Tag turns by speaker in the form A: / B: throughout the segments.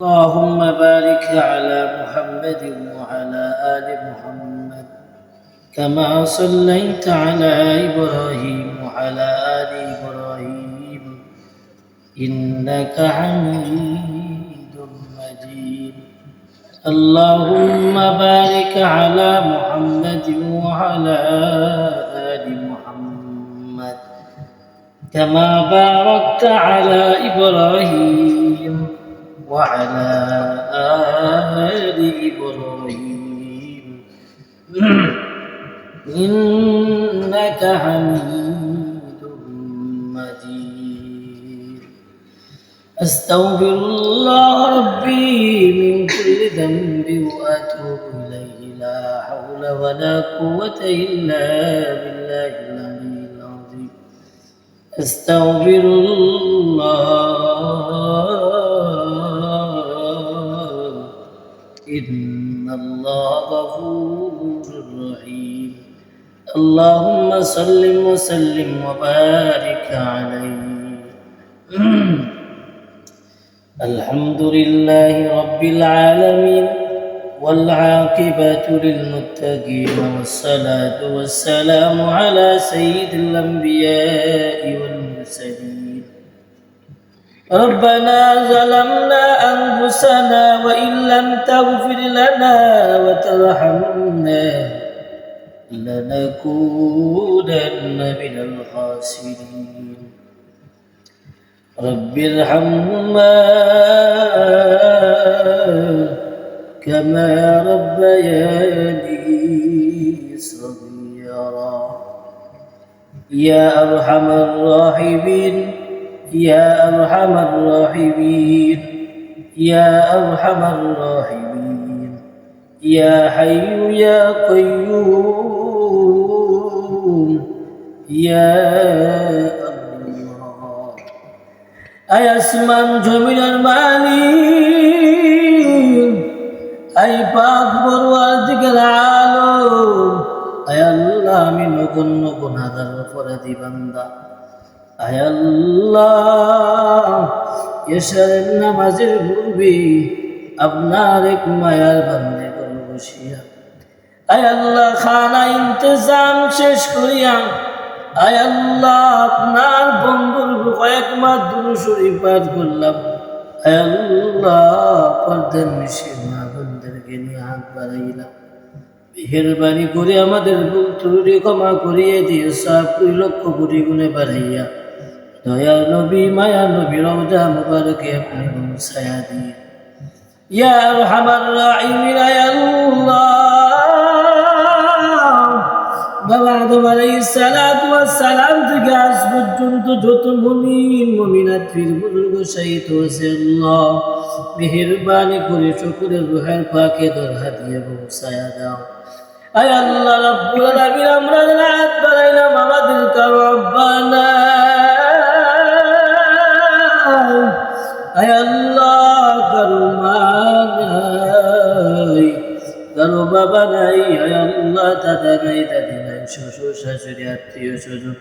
A: اللهم بارك على محمد وعلى آل محمد كما صليت على إبراهيم وعلى آل إبراهيم إنك حميد مجيد. اللهم بارك على محمد وعلى آل محمد كما باركت على إبراهيم وعلى آل إبراهيم إنك حميد مجيد. أستغفر الله ربي من كل ذنب وأتوب إليه، لا حول ولا قوة إلا بالله العلي العظيم. أستغفر الله إن الله غفور رحيم. اللهم صل وسلم وبارك عليه. الحمد لله رب العالمين والعاقبة للمتقين والصلاة والسلام على سيد الأنبياء والمرسلين. ربنا ظلمنا أنفسنا وإن لم تغفر لنا وترحمنا لنكونن من الخاسرين. رب ارحمهما كما ربياني صغيرا. يا أرحم الراحمين يا أرحم الراحمين يا أرحم الراحمين يا حي يا قيوم يا الله. أي আসমান জমিনের মালিক, أي পাক পরওয়ারদিগার আলম, আয় আল্লাহ আমি নগণ্য গুনাহগার অপরাধী বান্দা। আয় আল্লাহ এশারের নামাজের পূর্বে আপনার এক মায়ার বান্দে করে বসিয়া, আয় আল্লাহ খানা ইন্তজাম শেষ করিয়া, আয় আল্লাহ আপনার বন্ধুর কয়েক মাস দুরূদ শরীফ পাঠ করলাম। আয় আল্লাহ পর্দার নিষেধ মা বোনদেরকে নিয়ে হাত বাড়াইলাম। মেহেরবানি করে আমাদের ভুল ত্রুটি ক্ষমা করিয়ে দিয়ে 7 লক্ষ কোটি গুণে বাড়াইয়া দয়া নবী মায়া নবী রওজা মুবারকে আপনি ছায়া দিয়ে ইয়া আরহামার রাহিমিন। ইয়া আল্লাহ বাবা আদম আলাইহিস সালাতু ওয়াস সালাম থেকে আজ পর্যন্ত যত মুমিন মুমিনাত পীর বুজুর্গ শহীদ হয়েছে, আল্লাহ মেহেরবানি করে সকলের রূহের পাকে দরজা দিয়ে পৌঁছায়া দাও। আয় আল্লাহ রাব্বুল আলামিন আমরা রাত বাড়াইলাম আমাদের কারো আব্বা নাই, আয় আল্লাহ কারো মা নাই, কারো বাবা নাই, আয় আল্লাহ দাদা নাই, দাদি নাই, শ্বশুর শাশুড়ি আত্মীয় স্বজন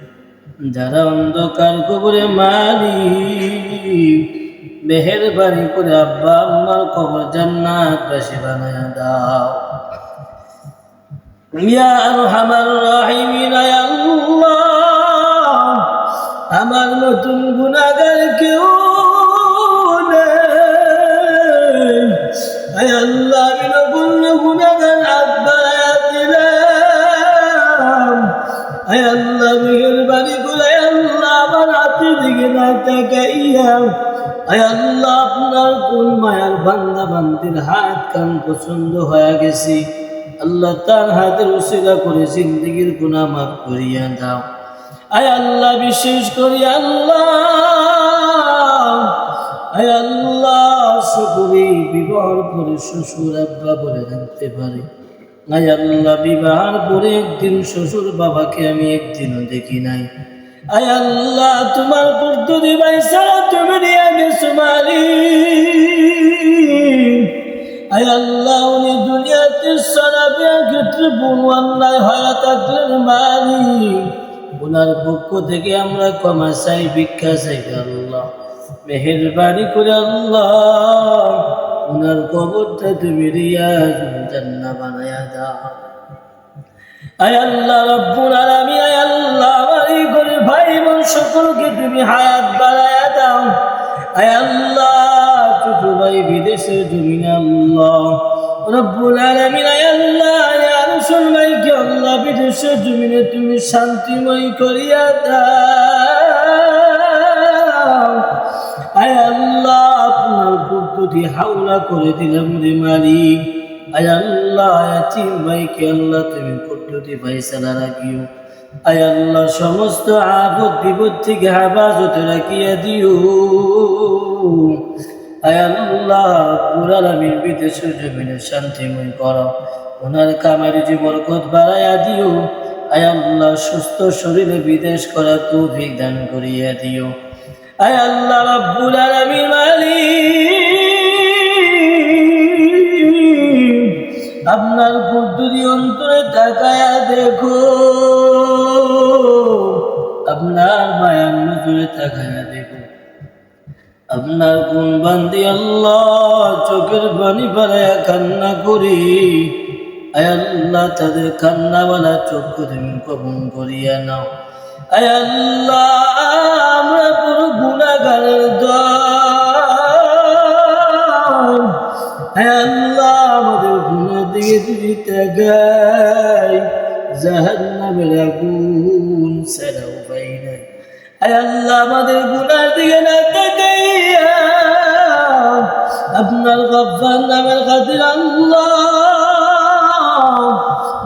A: যারা অন্ধকার কবরে মালিক মেহেরবানি করে আব্বা আম্মার কবর জান্নাতবাসী বানায়া দাও। ইয়া আরহামার রাহিমিন। ইয়া আল্লাহ আমার নতুন গুনাহগার কেউ নেই, আয় আল্লাহ আমি নতুন গুনাহগার আব্বা দিলাম, আয় আল্লাহ মেহেরবানি করে আয় আল্লাহ আমার হাতের দিকে না তাকাইয়া, আয় আল্লাহ আপনার কোন মায়ার বান্দা বান্দির হাত কান পছন্দ হয়ে গেছে, আল্লাহ তার হাতের উসিলা করে জিন্দেগীর গুনাহ মাফ করিয়া দাও। আয় আল্লাহ বিশেষ করে আল্লাহ আয় আল্লাহ সকলে বিবাহের পরে শ্বশুর আব্বা বলে জানতে পারে, আয় আল্লাহ বিবাহের পরে একদিন শ্বশুর বাবাকে আমি একদিনও দেখি নাই, আয় আল্লাহ তোমার পদ্ধতি ভাই সারা তুমি নিয়ে গেছো মালিক, আয় আল্লাহ উনি দুনিয়াতে সারা ক্ষেত্রে বুন অন্যায় হয়ে থাকলেন মালিক, ওনার পক্ষ থেকে আমরা ক্ষমা চাই, ভিক্ষা চাই আল্লাহ মেহেরবানি করে আল্লাহ ওনার কবরটা তুমি রিয়াজুল জান্নাহ বানায়া দাও। আয় আল্লাহ রব্বুল আলামিন, আয় আল্লাহ আমার এই গরিব ভাই বোন সকলকে তুমি হায়াত বাড়ায়া দাও। আয় আল্লাহ ছোট ভাই বিদেশের জমিনে আল্লাহ রব্বুল আলামিন, আয় আল্লাহ আরশুল ভাইকে আল্লাহ বিদেশের জমিনে তুমি শান্তিময় করিয়া দাও। আয় আল্লাহ আপনার পদ্ধতি হাওলা করে দিলাম রে মালিক। আয় আল্লাহ ইয়াতীম ভাইকে আল্লাহ তুমি পদ্ধতি ফায়সালা রাখিও। আয় আল্লাহ সমস্ত আপদ বিপদ থেকে হেফাজতে রাখিয়া দিও। আয় আল্লাহ রব্বুল আলামিন বিদেশের জমিনে শান্তিময় করো, ওনার কামারে যে বরকত বাড়াইয়া দিও। আয় আল্লাহ সুস্থ শরীরে বিদেশ করার তৌফিক দান করিয়া দিও। আয় আল্লাহ রব্বুল আলামিন মালিক, আপনার কুদরতি অন্তরে তাকায়া দেখো, আপনার মায়ার নজরে তাকায়া দেখো। আপনার কোন বান্দি আল্লাহ চোখের পানি ফেলায়া কান্না করি, আয় আল্লাহ তাদের কান্নাওয়ালা চক্ষু তুমি কবুল করিয়া নাও। আয় আল্লাহ আমরা পুরো গুনাহগারের দল, আয় আল্লাহ আমাদের গুনাহ দিকে তুমি তাকাই, জাহান্নামের আগুন ছাড়া উপায় নাই। আয় আল্লাহ আমাদের গুনাহ দিকে না তাকাইয়া আপনার গফফার নামের খাতির আল্লাহ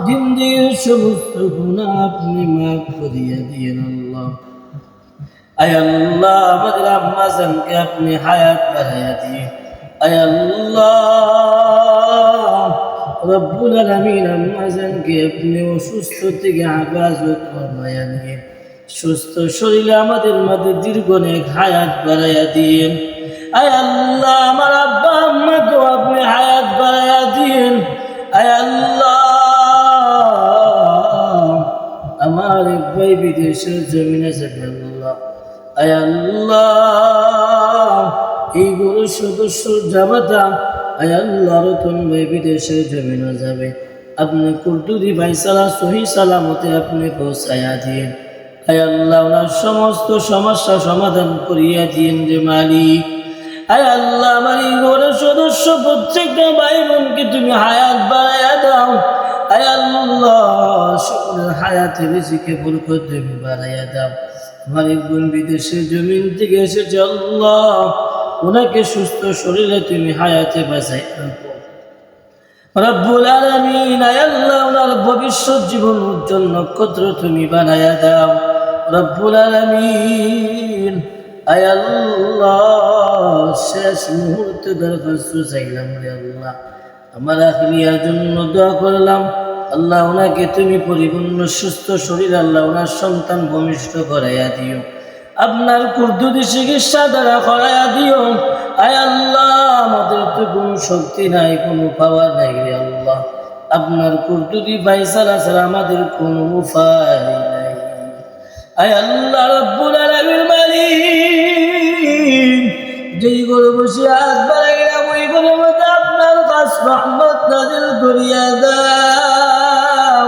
A: জিন্দেগীর সমস্ত গুনাহ আপনি মাফ করিয়া দিয়েন আল্লাহ। আয় আল্লাহ আমাদের আম্মা জানকে আপনি হায়াত বাড়াইয়া দিয়ে। আয় আল্লাহ রব্বুল আলামিন আম্মা জানকে আপনি অসুস্থ থেকে হেফাজত ফরমাইয়া নিয়ে সুস্থ শরীরে আমাদের মাঝে দীর্ঘ নেক হায়াত বাড়াইয়া দিয়েন। আয় আল্লাহ আমার আব্বা আম্মাকেও আপনি হায়াত বাড়াইয়া দিয়েন। আয় আল্লাহ আমার এক ভাই বিদেশের জমিনে যাবে আল্লাহ। আয় আল্লাহ এই গরুর সদস্য জামাতা, আয় আল্লাহ রতন ভাই বিদেশের জমিনে যাবে, আপনি কুর্দুরি ভাই সালা সহি সালামতে আপনি পৌঁছায়া দিন। আয় আল্লাহ ওনার সমস্ত সমস্যা সমাধান করিয়া দিন রে মালিক। আয় আল্লাহ আমার এই ঘরের সদস্য প্রত্যেকটা ভাই বোনকে তুমি হায়াত বাড়াইয়া দাও। আয় আল্লাহ সকলের হায়াতে রিজিকে বরকত তুমি বাড়াইয়া দাও। আমার এক বোন বিদেশের জমিন থেকে এসেছে আল্লাহ, ওনাকে সুস্থ শরীরে তুমি হায়াতে বাঁচাই রাখো রব্বুল আলামিন। আয় আল্লাহ ওনার ভবিষ্যৎ জীবন উজ্জ্বল নক্ষত্র তুমি বানাইয়া দাও রব্বুল আলামিন। আয় আল্লাহ শেষ মুহূর্তে দরখাস্ত চাইলাম রে আল্লাহ, আমার আখলিয়ার জন্য দোয়া করলাম আল্লাহ ওনাকে তুমি পরিপূর্ণ সুস্থ শরীর আল্লাহ ওনার সন্তান ভূমিষ্ঠ করাইয়া দিও, আপনার কুর্দুদি চিকিৎসা দ্বারা করাইয়া দিও। আয় আল্লাহ আমাদের তো কোনো শক্তি নাই, কোনো পাওয়ার নাই রে আল্লাহ, আপনার কুর্দুদি ফায়সালা ছাড়া আমাদের কোনো উপায় নাই। আয় আল্লাহ রব্বুল আলামিন মালিক, যেই ঘরে বসে হাত বাড়াইলাম ওই ঘরের মধ্যে আপনার খাস রহমত নাযিল করিয়া দাও,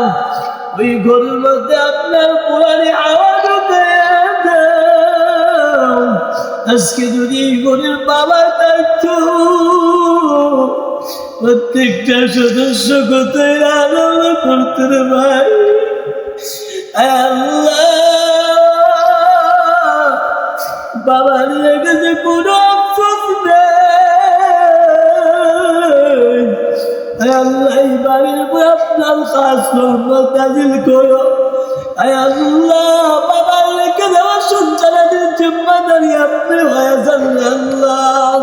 A: ওই ঘরের মধ্যে আপনার কোরআনে আওয়াজ উঠাইয়া দাও। আজকে যদি এই ঘরের বাবা থাকতো প্রত্যেকটা সদস্য কোথায় আনন্দ করতে রে ভাই। আল্লাহ বাবা নিয়ে গেছে কোনো আফসোস নেই। আল্লাহ এই বাড়ির উপর আপনার খাস রহমত নাযিল করো। আল্লাহ বাবার রেখে দেওয়া সন্তানাদের জিম্মাদারি আপনি হয়ে যান আল্লাহ।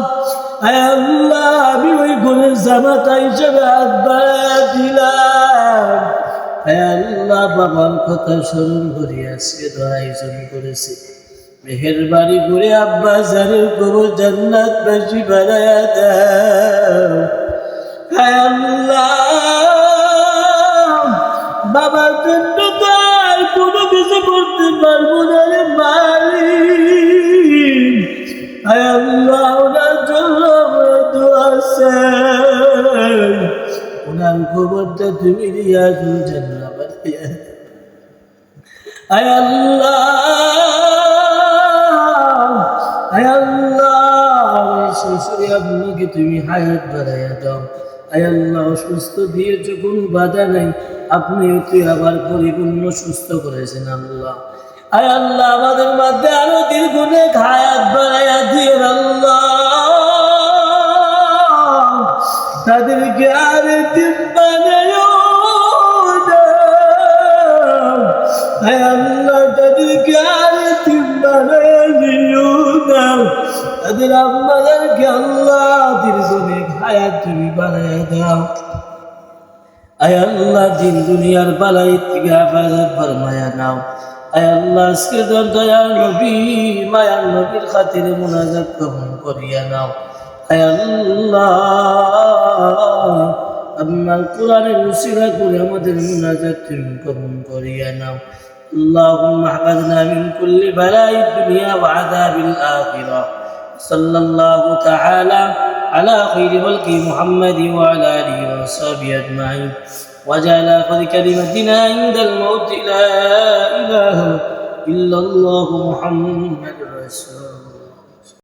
A: আল্লাহ আমি ওই ঘরের জামাতা হিসেবে হাত বাড়াইয়া দিলাম। আল্লাহ বাবার কথা স্মরণ করি আজকে দোয়া আয়োজন করেছি, মেহেরবানি করে আব্বা জানের কবর জান্নাতবাসী বানায়া দাও। আল্লাহ বাবার জন্য তো আর কোনো কিছু করতে পারবো না রে মালিক। আল্লাহ ওনার জন্য আমরা দোয়া আছে ওনার খবরটা তুমি রিয়াজুল জান্নাহ বানিয়ে আয় আল্লাহ আয় আল্লাহ শিশুরে আব্বাকে তুমি হায়াত বাড়াইয়া দাও আয় আল্লাহ সুস্থ দিয়েছো কোনো বাধা নাই আপনি তুই আবার পরিপূর্ণ সুস্থ করেছেন আল্লাহ আয় আল্লাহ আমাদের মধ্যে আরো দীর্ঘনে হায়াত বাড়াইয়া দিয়ে আল্লাহ তাদেরকে আর দিন বানাইও না আয় আল্লাহ তাদেরকে আর দিন বানাইও না তাদের আমাদেরকে আল্লাহ দীর্ঘনে হায়াত তুমি বাড়াইয়া দাও আয় আল্লাহ দিন দুনিয়ার বালাই থেকে হেফাজত ফরমায়া নাও আয় আল্লাহ আজকে দয়ার নবী মায়ার নবীর খাতিরে মুনাজাত কবুল করিয়া নাও আয় আল্লাহ আপনার কোরআনের উসিলা করে আমাদের মুনাজাত তুমি কবুল করিয়া নাও اللهم احفظنا من كل بلاء الدنيا وعذاب الآخرة صلى الله تعالى على خير خلق محمد وعلى آله وصحبه أجمعين وجعل آخر كلمتنا عند الموت لا إله إلا الله محمد رسول